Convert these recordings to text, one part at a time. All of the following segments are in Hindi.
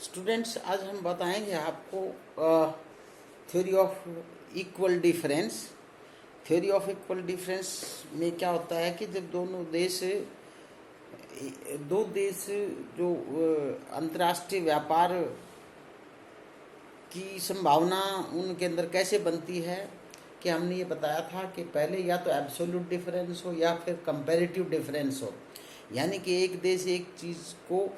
स्टूडेंट्स, आज हम बताएंगे आपको theory of equal difference. Theory of equal difference में क्या होता है कि जब दो देश जो अंतर्राष्ट्रीय व्यापार की संभावना उनके अंदर कैसे बनती है, कि हमने ये बताया था कि पहले या तो एब्सोल्यूट डिफरेंस हो या फिर कंपैरेटिव डिफरेंस हो। यानी कि एक देश एक चीज़ को,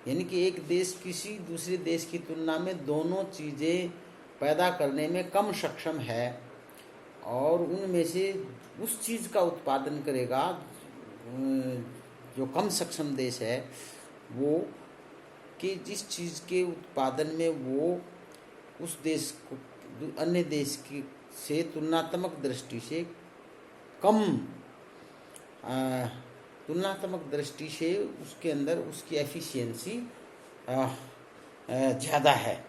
यानी कि एक देश किसी दूसरे देश की तुलना में दोनों चीज़ें पैदा करने में कम सक्षम है और उनमें से उस चीज़ का उत्पादन करेगा जो कम सक्षम देश है वो, कि जिस चीज़ के उत्पादन में वो उस देश को अन्य देश की से तुलनात्मक दृष्टि से कम तुलनात्मक दृष्टि से उसके अंदर उसकी एफिशिएंसी ज़्यादा है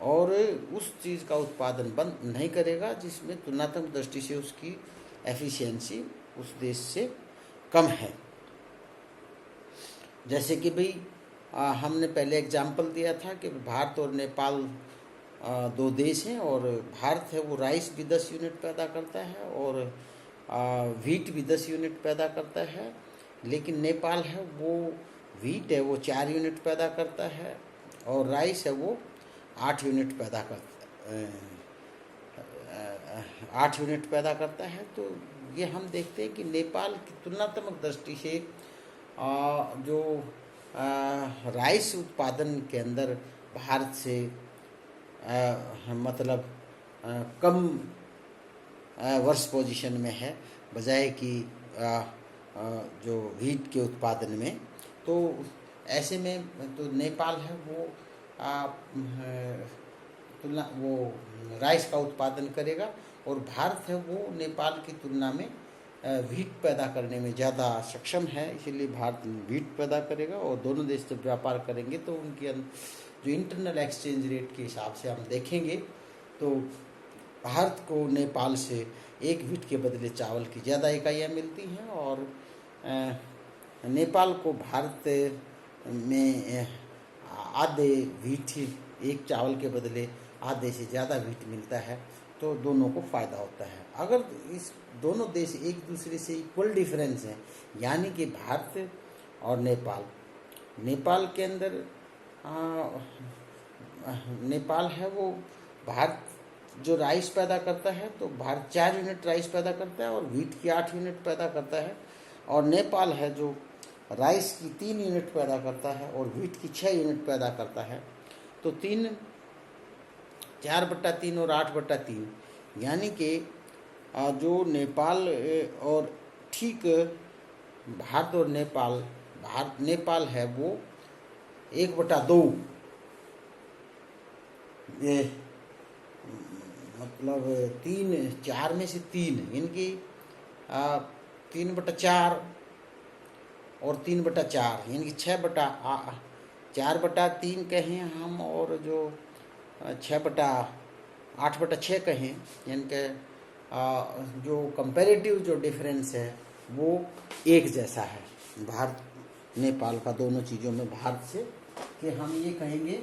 और उस चीज़ का उत्पादन बंद नहीं करेगा जिसमें तुलनात्मक दृष्टि से उसकी एफिशिएंसी उस देश से कम है। जैसे कि भाई हमने पहले एग्जाम्पल दिया था कि भारत और नेपाल दो देश हैं और भारत है वो राइस भी 10 यूनिट पैदा करता है और वीट भी 10 यूनिट पैदा करता है, लेकिन नेपाल है वो वीट है वो 4 यूनिट पैदा करता है और राइस है वो 8 यूनिट पैदा करता है। तो ये हम देखते हैं कि नेपाल की तुलनात्मक दृष्टि से जो राइस उत्पादन के अंदर भारत से मतलब कम वर्स्ट पोजीशन में है बजाय कि जो वीट के उत्पादन में। तो ऐसे में तो नेपाल है वो राइस का उत्पादन करेगा और भारत है वो नेपाल की तुलना में वीट पैदा करने में ज़्यादा सक्षम है, इसलिए भारत वीट पैदा करेगा। और दोनों देश जब व्यापार करेंगे तो उनकी जो इंटरनल एक्सचेंज रेट के हिसाब से हम देखेंगे तो भारत को नेपाल से एक वीट के बदले चावल की ज़्यादा इकाइयाँ मिलती हैं और नेपाल को भारत में आधे वीट एक चावल के बदले आधे से ज़्यादा वीट मिलता है, तो दोनों को फ़ायदा होता है। अगर इस दोनों देश एक दूसरे से इक्वल डिफरेंस हैं, यानी कि भारत और नेपाल के अंदर नेपाल है वो भारत जो राइस पैदा करता है तो भारत 4 यूनिट राइस पैदा करता है और वीट की 8 यूनिट पैदा करता है, और नेपाल है जो राइस की 3 यूनिट पैदा करता है और वीट की 6 यूनिट पैदा करता है। तो 4/3 और 8/3, यानी कि जो नेपाल और ठीक भारत और नेपाल है वो 1/2, मतलब 4 में से 3, यानी कि 3/4 और 3/4, यानी कि 4/3 कहें हम और जो 8/6 कहें, यानी कि जो कंपैरेटिव जो डिफरेंस है वो एक जैसा है भारत नेपाल का दोनों चीज़ों में भारत से, कि हम ये कहेंगे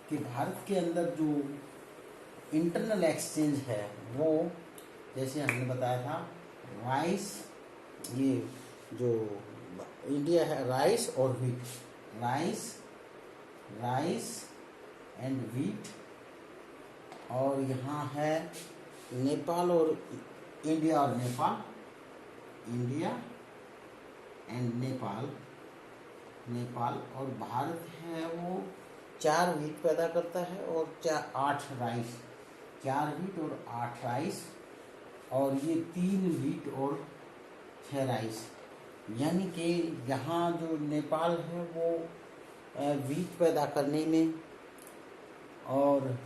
कि भारत के अंदर जो इंटरनल एक्सचेंज है वो, जैसे हमने बताया था राइस, ये जो इंडिया है राइस और वीट, राइस एंड वीट, और यहाँ है नेपाल और इंडिया और इंडिया एंड नेपाल, और भारत है वो 4 वीट पैदा करता है और 8 राइस, 4 वीट और 8 राइस, और ये 3 वीट और 6 राइस। यानी कि यहाँ जो नेपाल है वो वीट पैदा करने में और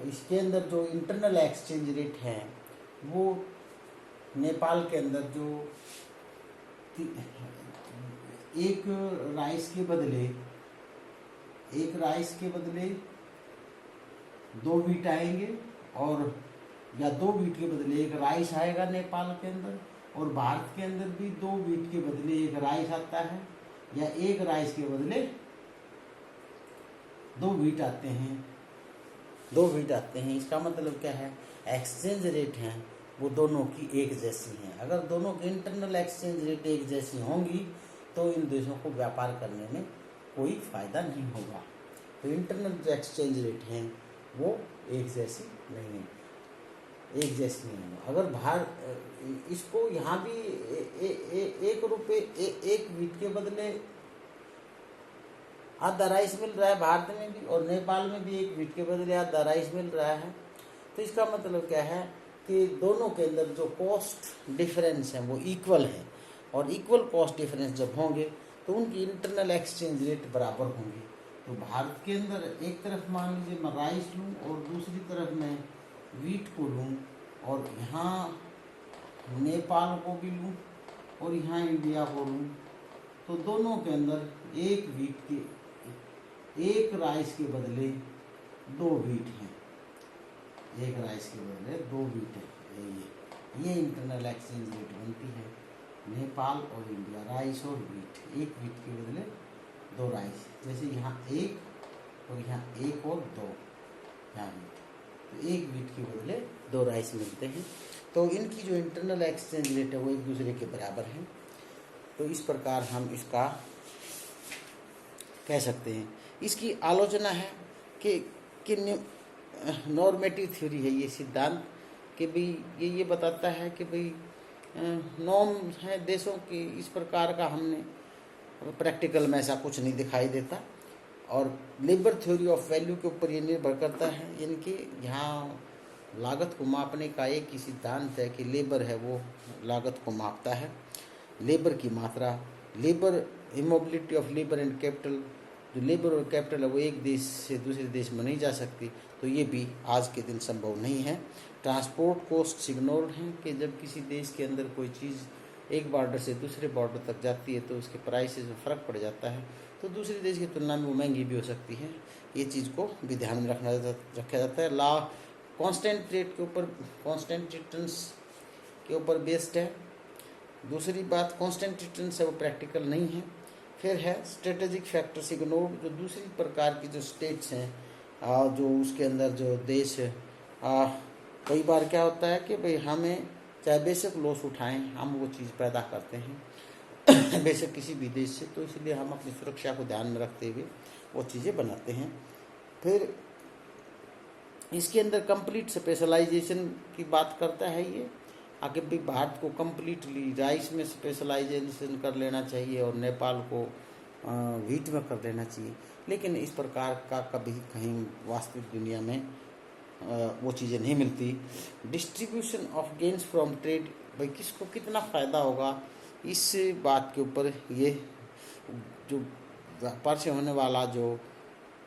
इसके अंदर जो इंटरनल एक्सचेंज रेट है वो नेपाल के अंदर जो एक राइस के बदले 2 वीट आएंगे, और या 2 वीट के बदले 1 राइस आएगा नेपाल के अंदर, और भारत के अंदर भी 2 वीट के बदले 1 राइस आता है, या 1 राइस के बदले 2 बीट आते हैं, 2 बीट आते हैं। इसका मतलब क्या है, एक्सचेंज रेट हैं वो दोनों की एक जैसी हैं। अगर दोनों की इंटरनल एक्सचेंज रेट एक जैसी होंगी तो इन देशों को व्यापार करने में कोई फ़ायदा नहीं होगा। तो इंटरनल जो एक्सचेंज रेट हैं वो एक जैसी नहीं है, एक जैसी नहीं है। अगर इसको यहाँ भी 1 रुपये 1 बीट के बदले आधा राइस मिल रहा है भारत में भी, और नेपाल में भी 1 बीट के बदले आधा राइस मिल रहा है। तो इसका मतलब क्या है कि दोनों के अंदर जो कॉस्ट डिफरेंस है वो इक्वल है, और इक्वल कॉस्ट डिफरेंस जब होंगे तो उनकी इंटरनल एक्सचेंज रेट बराबर होंगी। तो भारत के अंदर एक तरफ मान लीजिए मैं राइस लूँ और दूसरी तरफ मैं वीट को लूँ, और यहाँ नेपाल को भी लूँ और यहाँ इंडिया को लूँ, तो दोनों के अंदर 1 वीट के 1 राइस के बदले 2 वीट हैं, 1 राइस के बदले 2 वीट है। ये इंटरनल एक्सचेंज रेट बनती है नेपाल और इंडिया, राइस और वीट, 1 वीट के बदले 2 राइस। जैसे यहाँ 1 और यहाँ 1 और 2 यहाँ वीट, तो 1 वीट के बदले 2 राइस मिलते हैं। तो इनकी जो इंटरनल एक्सचेंज रेट है वो एक दूसरे के बराबर है। तो इस प्रकार हम इसका कह सकते हैं। इसकी आलोचना है कि नॉर्मेटिव थ्योरी है ये सिद्धांत, कि भाई ये बताता है कि भाई नॉर्म है देशों की, इस प्रकार का हमने प्रैक्टिकल में ऐसा कुछ नहीं दिखाई देता। और लेबर थ्योरी ऑफ वैल्यू के ऊपर ये निर्भर करता है, यानी कि यहाँ लागत को मापने का एक ही सिद्धांत है कि लेबर है वो लागत को मापता है, लेबर की मात्रा, labour immobility of labour and capital, जो लेबर और कैपिटल है वो एक देश से दूसरे देश में नहीं जा सकती, तो ये भी आज के दिन संभव नहीं है। ट्रांसपोर्ट कॉस्ट इग्नोर्ड हैं, कि जब किसी देश के अंदर कोई चीज़ एक बॉर्डर से दूसरे बॉर्डर तक जाती है तो उसके प्राइसेस में फ़र्क पड़ जाता है, तो दूसरे देश की तुलना में वो महंगी भी हो सकती है। ये चीज़ को भी ध्यान में रखा जाता है। लॉ कांस्टेंट रेट के ऊपर, कांस्टेंट रिटर्न्स के ऊपर बेस्ड है। दूसरी बात, कांस्टेंट रिटर्न्स है वो प्रैक्टिकल नहीं है। फिर है स्ट्रेटेजिक फैक्टर्स इग्नोर्ड, जो दूसरी प्रकार की जो स्टेट्स हैं, जो उसके अंदर जो देश कई बार क्या होता है कि भाई हमें चाहे बेशक लॉस उठाएं, हम वो चीज़ पैदा करते हैं बेशक किसी भी देश से, तो इसलिए हम अपनी सुरक्षा को ध्यान में रखते हुए वो चीज़ें बनाते हैं। फिर इसके अंदर कंप्लीट स्पेशलाइजेशन की बात करता है ये, आगे भी भारत को कम्प्लीटली राइस में स्पेशलाइजेशन कर लेना चाहिए और नेपाल को वीट में कर देना चाहिए, लेकिन इस प्रकार का कभी कहीं वास्तविक दुनिया में वो चीज़ें नहीं मिलती। Distribution of gains from trade, भाई किसको कितना फ़ायदा होगा, इस बात के ऊपर ये जो व्यापार से होने वाला जो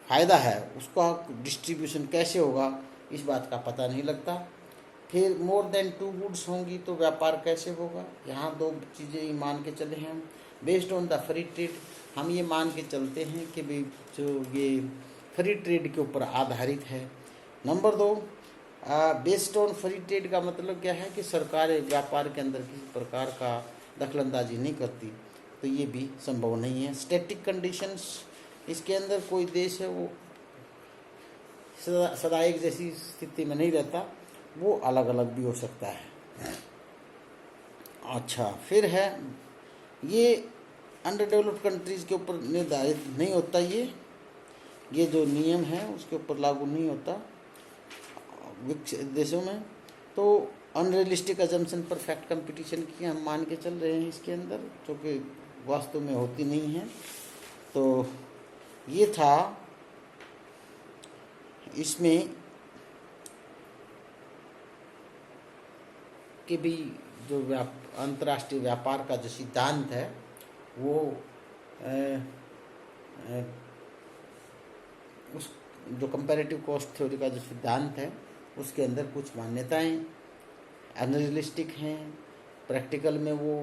फ़ायदा है उसका डिस्ट्रीब्यूशन कैसे होगा, इस बात का पता नहीं लगता। फिर मोर देन 2 गुड्स होंगी तो व्यापार कैसे होगा, यहाँ 2 चीज़ें मान के चले हैं। Based on the free trade, हम ये मान के चलते हैं कि भाई जो ये फ्री ट्रेड के ऊपर आधारित है। Number 2, based on free trade का मतलब क्या है कि सरकार व्यापार के अंदर किसी प्रकार का दखलंदाजी नहीं करती, तो ये भी संभव नहीं है। स्टैटिक कंडीशंस, इसके अंदर कोई देश है वो सदा एक जैसी स्थिति में नहीं रहता, वो अलग अलग भी हो सकता है। अच्छा, फिर है ये अंडर डेवलप्ड कंट्रीज़ के ऊपर निर्धारित नहीं होता, ये जो नियम है उसके ऊपर लागू नहीं होता विकसित देशों में। तो अनरियलिस्टिक अजम्पशन पर फैक्ट कंपटीशन की हम मान के चल रहे हैं इसके अंदर, जो कि वास्तव में होती नहीं है। तो ये था इसमें कि भी जो अंतर्राष्ट्रीय व्यापार का जो सिद्धांत है वो उस जो कंपैरेटिव कॉस्ट थ्योरी का जो सिद्धांत है उसके अंदर कुछ मान्यताएं अनरियलिस्टिक हैं, प्रैक्टिकल में वो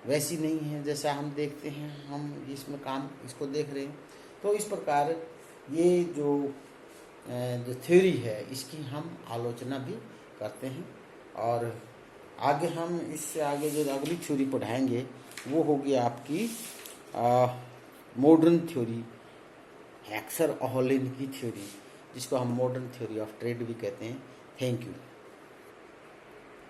वैसी नहीं है जैसा हम देखते हैं, हम इसमें काम इसको देख रहे हैं। तो इस प्रकार ये जो थ्योरी है इसकी हम आलोचना भी करते हैं, और आगे हम इससे आगे जो अगली थ्योरी पढ़ाएंगे वो होगी आपकी मॉडर्न थ्योरी, हैक्सर ओहोलिन की थ्योरी, जिसको हम मॉडर्न थ्योरी ऑफ ट्रेड भी कहते हैं। Thank you.